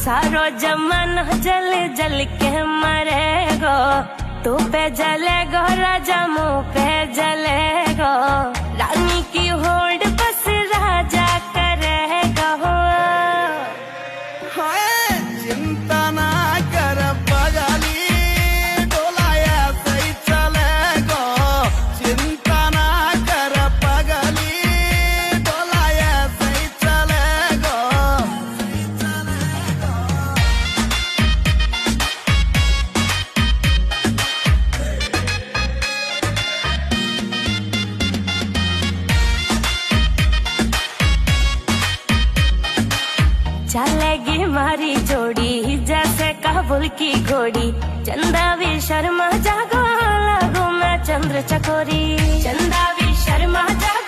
सारो जमाना जल जल के मरेगो, तू पे जलेगो राजा मुँह पे जलेगो, रानी की होल्ड बस राजा करेगा। चिंता ना कर बगली डोलाया सही चलेगो, चिंता ना कर बगली डोलाया सही चलेगो। चलेगी मारी जोड़ी जैसे काबुल की घोड़ी, चंदा भी शर्मा जागो लगू मैं चंद्र चकोरी, चंदा भी शर्मा जागो